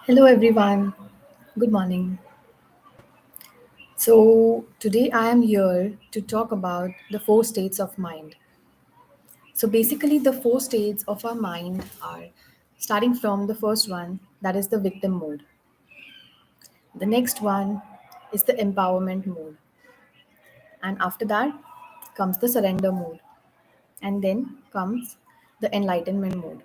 Hello, everyone. Good morning. So, today I am here to talk about the four states of mind. So, basically, the four states of our mind are starting from the first one, that is the victim mode. The next one is the empowerment mode. And after that comes the surrender mode. And then comes the enlightenment mode.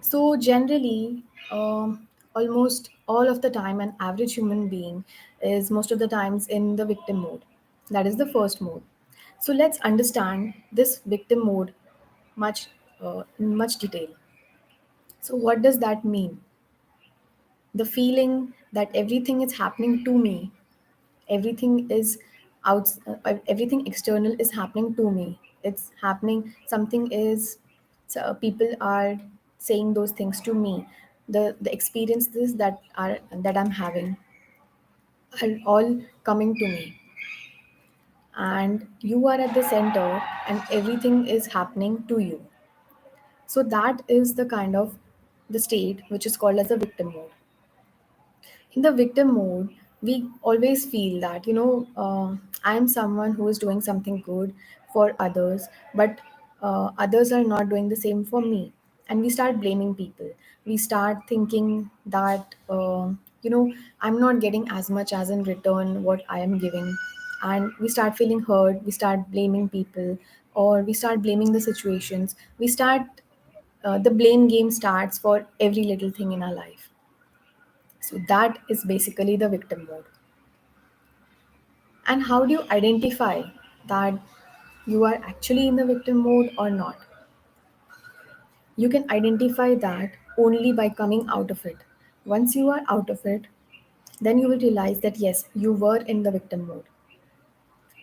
So, generally, almost all of the time, an average human being is most of the times in the victim mode. That is the first mode. So, let's understand this victim mode much in much detail. So, what does that mean? The feeling that everything is happening to me, everything is everything external is happening to me. It's happening. Something is. So people are saying those things to me. The experiences that I'm having are all coming to me, and you are at the center, and everything is happening to you. So that is the kind of the state which is called as a victim mode. In the victim mode, we always feel that I am someone who is doing something good for others, but others are not doing the same for me, and we start blaming people. We start thinking that I'm not getting as much as in return what I am giving, and we start feeling hurt. We start blaming people, or we start blaming the situations. We start The blame game starts for every little thing in our life. So that is basically the victim mode. And how do you identify that you are actually in the victim mode or not? You can identify that only by coming out of it. Once you are out of it, then you will realize that yes, you were in the victim mode.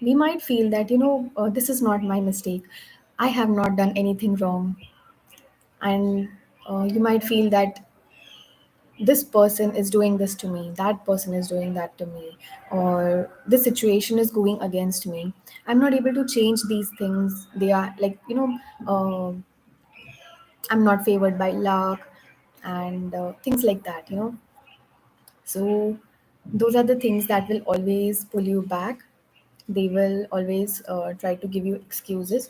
We might feel that, this is not my mistake. I have not done anything wrong. And you might feel that this person is doing this to me, that person is doing that to me, or this situation is going against me. I'm not able to change these things. They are like, I'm not favored by luck, and things like that, So those are the things that will always pull you back. They will always try to give you excuses,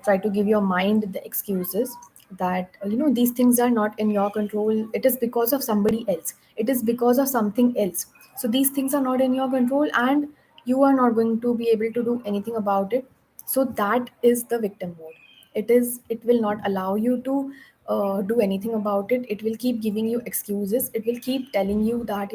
try to give your mind the excuses that these things are not in your control. It is because of somebody else. It is because of something else. So these things are not in your control, and you are not going to be able to do anything about it. So that is the victim mode. It will not allow you to do anything about it. It will keep giving you excuses. It will keep telling you that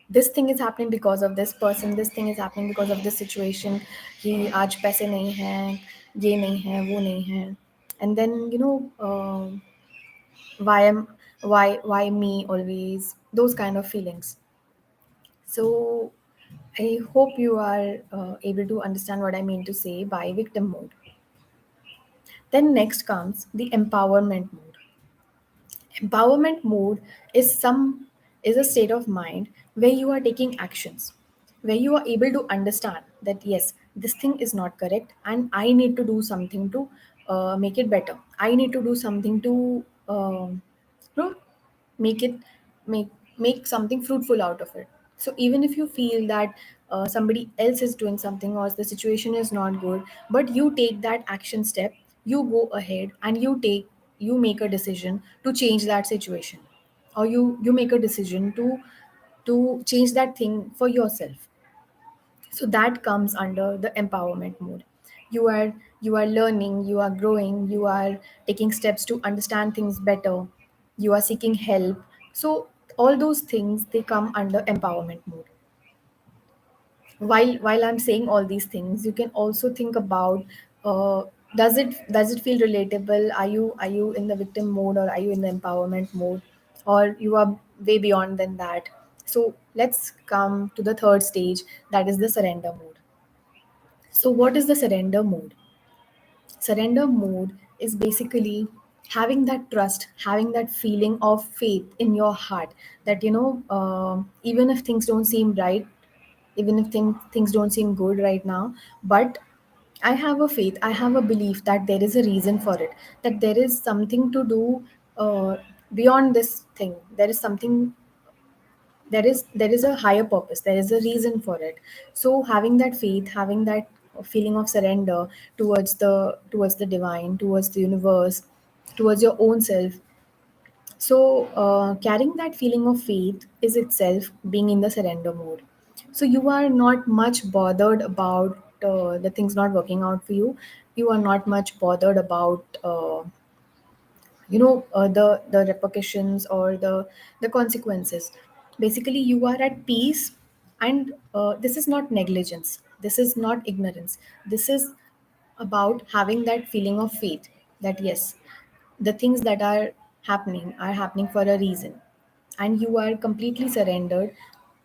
this thing is happening because of this person, this thing is happening because of this situation, कि आज पैसे नहीं हैं, ये नहीं है, वो नहीं है. And then why am why me always, those kind of feelings. So I hope you are able to understand what I mean to say by victim mode. Then next comes the empowerment mode. Empowerment mode is a state of mind where you are taking actions, where you are able to understand that yes, this thing is not correct, and I need to do something to make it better. I need to do something to you know, make it make make something fruitful out of it. So even if you feel that somebody else is doing something, or the situation is not good, but you take that action step, you go ahead and you make a decision to change that situation, or you make a decision to change that thing for yourself. So that comes under the empowerment mode. You are learning, you are growing, you are taking steps to understand things better, you are seeking help. So all those things, they come under empowerment mode. While I'm saying all these things, you can also think about, uh, does it feel relatable? Are you in the victim mode, or are you in the empowerment mode, or you are way beyond than that? So let's come to the third stage, that is the surrender mode. So what is the surrender mode? Surrender mode is basically having that trust, having that feeling of faith in your heart, that even if things don't seem right, even if things don't seem good right now, but I have a faith, I have a belief that there is a reason for it, that there is something to do, beyond this thing. There is something, there is a higher purpose, there is a reason for it. So having that faith, having that feeling of surrender towards the divine, towards the universe, towards your own self. So carrying that feeling of faith is itself being in the surrender mode. So you are not much bothered about the things not working out for you. You are not much bothered about the repercussions or the consequences. Basically you are at peace. And this is not negligence, this is not ignorance, this is about having that feeling of faith, that yes, the things that are happening for a reason, and you are completely surrendered,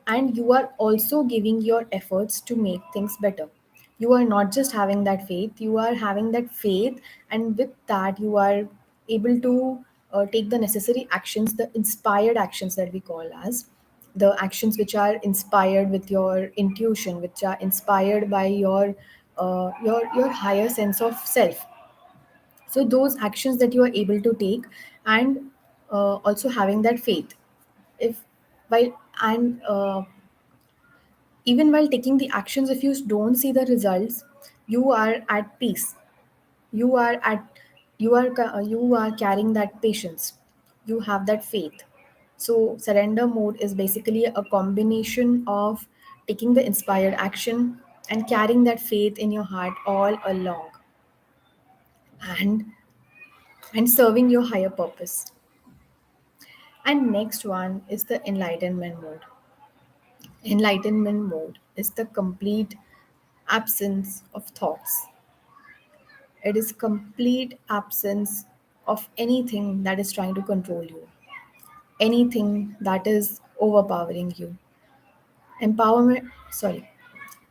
and you are also giving your efforts to make things better. You are not just having that faith, you are having that faith, and with that you are able to take the necessary actions, the inspired actions that we call as the actions which are inspired with your intuition, which are inspired by your higher sense of self. So those actions that you are able to take, and also having that faith, if while and even while taking the actions, if you don't see the results, you are at peace. You are at you are carrying that patience, you have that faith. So surrender mode is basically a combination of taking the inspired action and carrying that faith in your heart all along, and serving your higher purpose. And next one is the enlightenment mode. Enlightenment mode is the complete absence of thoughts. It is complete absence of anything that is trying to control you, anything that is overpowering you. Empowerment, sorry,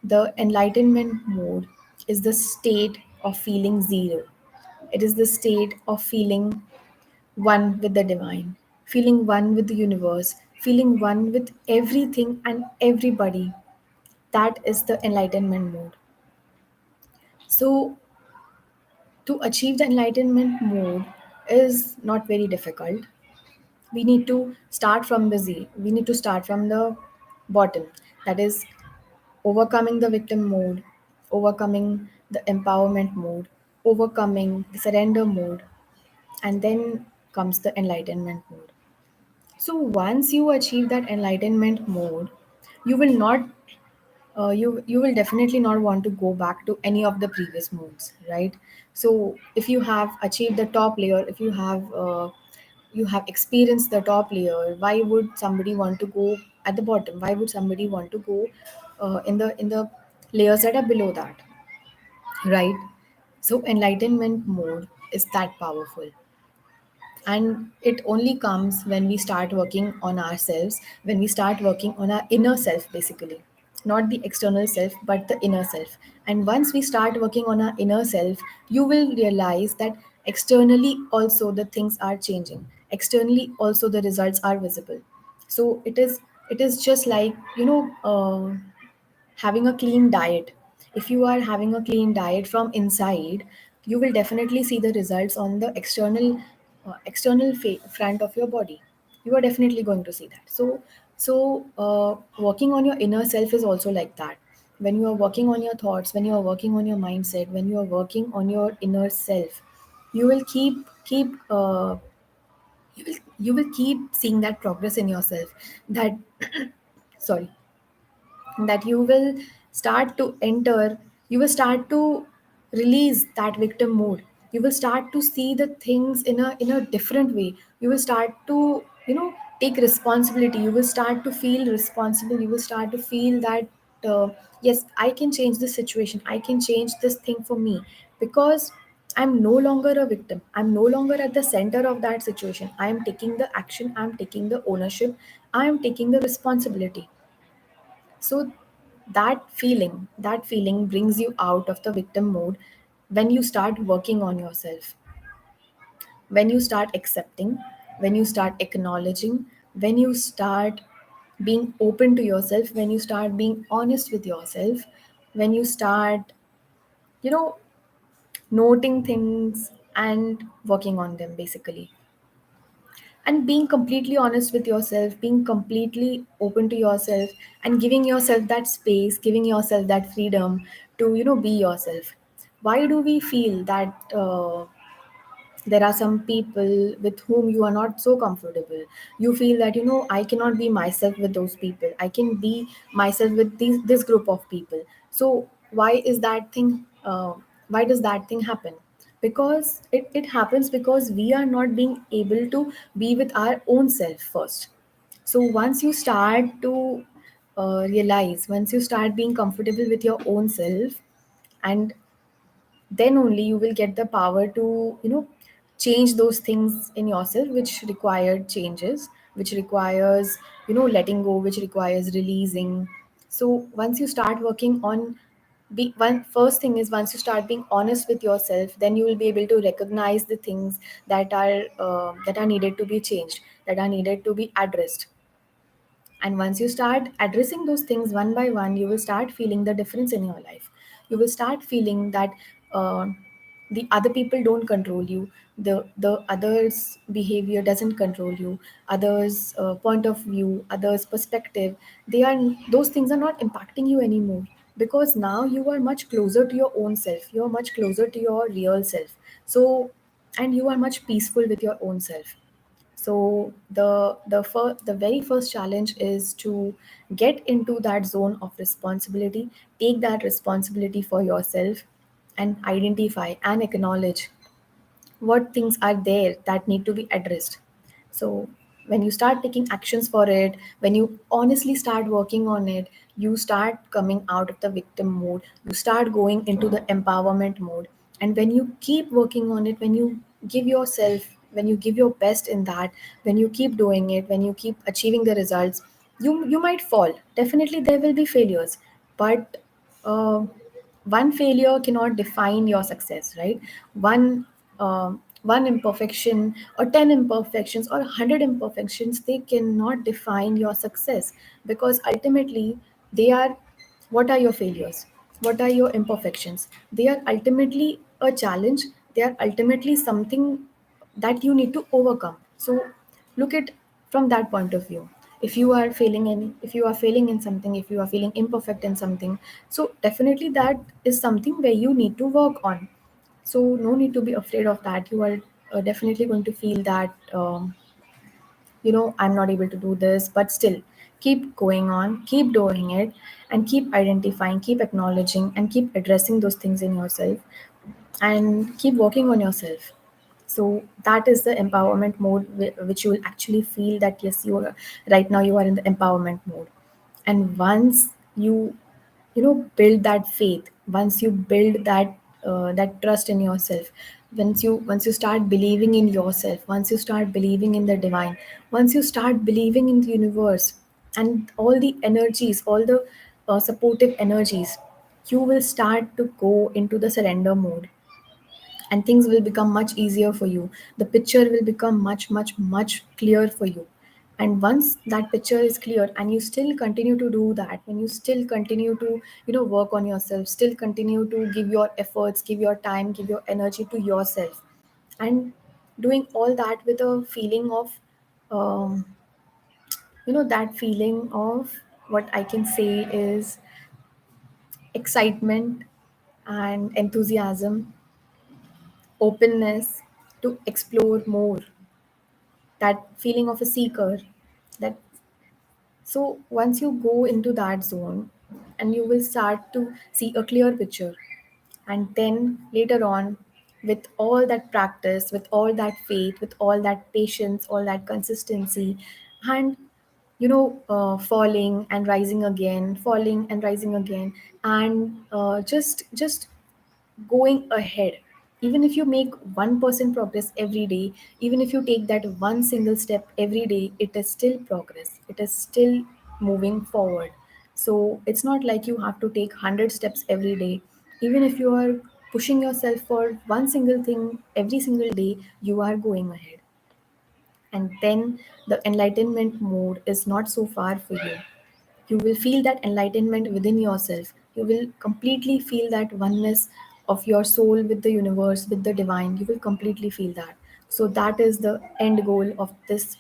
the enlightenment mode is the state of feeling zero. It is the state of feeling one with the divine, feeling one with the universe, feeling one with everything and everybody. That is the enlightenment mode. So, to achieve the enlightenment mode is not very difficult. We need to start from the Z. We need to start from the bottom. That is overcoming the victim mode, overcoming the empowerment mode, overcoming the surrender mode, and then comes the enlightenment mode. So once you achieve that enlightenment mode, you will not you will definitely not want to go back to any of the previous modes, right? So if you have achieved the top layer, if you have experienced the top layer, why would somebody want to go at the bottom? Why would somebody want to go in the layers that are below that, right? So enlightenment mode is that powerful, and it only comes when we start working on ourselves, when we start working on our inner self, basically not the external self but the inner self. And once we start working on our inner self, you will realize that externally also the things are changing, externally also the results are visible. So it is just like having a clean diet. If you are having a clean diet from inside, you will definitely see the results on the external front of your body. You are definitely going to see that. So working on your inner self is also like that. When you are working on your thoughts, when you are working on your mindset, when you are working on your inner self, you will keep you will keep seeing that progress in yourself. That sorry, that you will start to enter, you will start to release that victim mode. You will start to see the things in a different way. You will start to take responsibility. You will start to feel responsible. You will start to feel that yes, I can change this situation, I can change this thing for me, because I'm no longer a victim, I'm no longer at the center of that situation. I am taking the action, I'm taking the ownership, I am taking the responsibility. So that feeling brings you out of the victim mode when you start working on yourself, when you start accepting, when you start acknowledging, when you start being open to yourself, when you start being honest with yourself, when you start, you know, noting things and working on them, basically. and being completely honest with yourself, being completely open to yourself, and giving yourself that space, giving yourself that freedom to be yourself. Why do we feel that there are some people with whom you are not so comfortable? You feel that I cannot be myself with those people, I can be myself with this group of people. So why is that thing, why does that thing happen? Because it happens because we are not being able to be with our own self first. So once you start to realize, once you start being comfortable with your own self, and then only you will get the power to change those things in yourself which required changes, which requires letting go, which requires releasing. So once you start working on one first thing is, once you start being honest with yourself, then you will be able to recognize the things that are needed to be changed, that are needed to be addressed. And once you start addressing those things one by one, you will start feeling the difference in your life. You will start feeling that uh, the other people don't control you. The others' behavior doesn't control you. Others' point of view, others' perspective, they are those things are not impacting you anymore, because now you are much closer to your own self. You are much closer to your real self. So, and you are much peaceful with your own self. So the very first challenge is to get into that zone of responsibility, take that responsibility for yourself, and identify and acknowledge what things are there that need to be addressed. So when you start taking actions for it, when you honestly start working on it, you start coming out of the victim mode, you start going into the empowerment mode. And when you keep working on it, when you give yourself, when you give your best in that, when you keep doing it, when you keep achieving the results, you might fall. Definitely there will be failures, but uh, one failure cannot define your success, right? One imperfection or 10 imperfections or 100 imperfections, they cannot define your success, because ultimately they are, what are your failures, what are your imperfections? They are ultimately a challenge, they are ultimately something that you need to overcome. So look at from that point of view. If you are failing in, if you are failing in something, if you are feeling imperfect in something, so definitely that is something where you need to work on. So no need to be afraid of that. You are definitely going to feel that I'm not able to do this, but still keep going on, keep doing it, and keep identifying, keep acknowledging, and keep addressing those things in yourself, and keep working on yourself. So that is the empowerment mode, which you will actually feel that yes, you are right now, you are in the empowerment mode. And once you build that faith, once you build that trust in yourself, once you start believing in yourself, once you start believing in the divine, once you start believing in the universe and all the energies, all the supportive energies, you will start to go into the surrender mode, and things will become much easier for you. The picture will become much, much, much clear for you. And once that picture is clear, and you still continue to do that, when you still continue to work on yourself, still continue to give your efforts, give your time, give your energy to yourself, and doing all that with a feeling of um, that feeling of, what I can say is, excitement and enthusiasm, openness to explore more, that feeling of a seeker. That So once you go into that zone, and you will start to see a clear picture, and then later on, with all that practice, with all that faith, with all that patience, all that consistency, and falling and rising again, falling and rising again, and just going ahead. Even if you make 1% progress every day, even if you take that one single step every day, it is still progress, it is still moving forward. So it's not like you have to take 100 steps every day. Even if you are pushing yourself for one single thing every single day, you are going ahead. And then the enlightenment mode is not so far for you. You will feel that enlightenment within yourself. You will completely feel that oneness of your soul with the universe, with the divine. You will completely feel that. So that is the end goal of this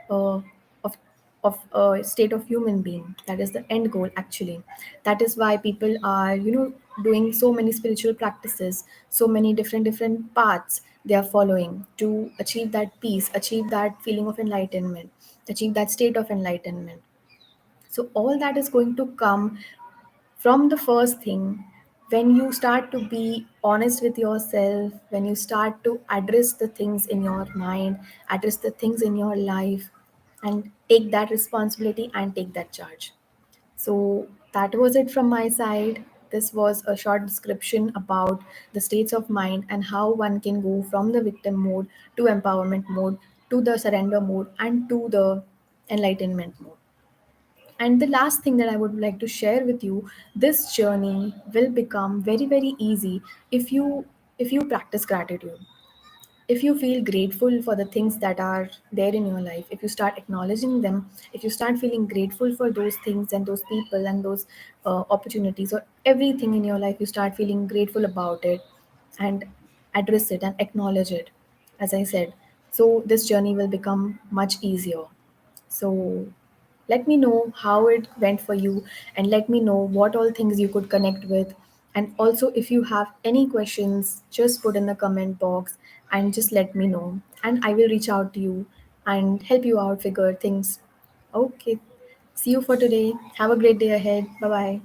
uh, of a state of human being. That is the end goal actually. That is why people are, doing so many spiritual practices, so many different paths they are following to achieve that peace, achieve that feeling of enlightenment, achieve that state of enlightenment. So all that is going to come from the first thing, when you start to be honest with yourself, when you start to address the things in your mind, address the things in your life, and take that responsibility and take that charge. So that was it from my side. This was a short description about the states of mind and how one can go from the victim mode to empowerment mode to the surrender mode and to the enlightenment mode. And the last thing that I would like to share with you, this journey will become very easy if you practice gratitude. If you feel grateful for the things that are there in your life, if you start acknowledging them, if you start feeling grateful for those things and those people and those opportunities or everything in your life, you start feeling grateful about it and address it and acknowledge it, as I said. So this journey will become much easier. So let me know how it went for you, and let me know what all things you could connect with. And also, if you have any questions, just put in the comment box and just let me know. And I will reach out to you and help you out figure things. Okay. See you for today. Have a great day ahead. Bye bye.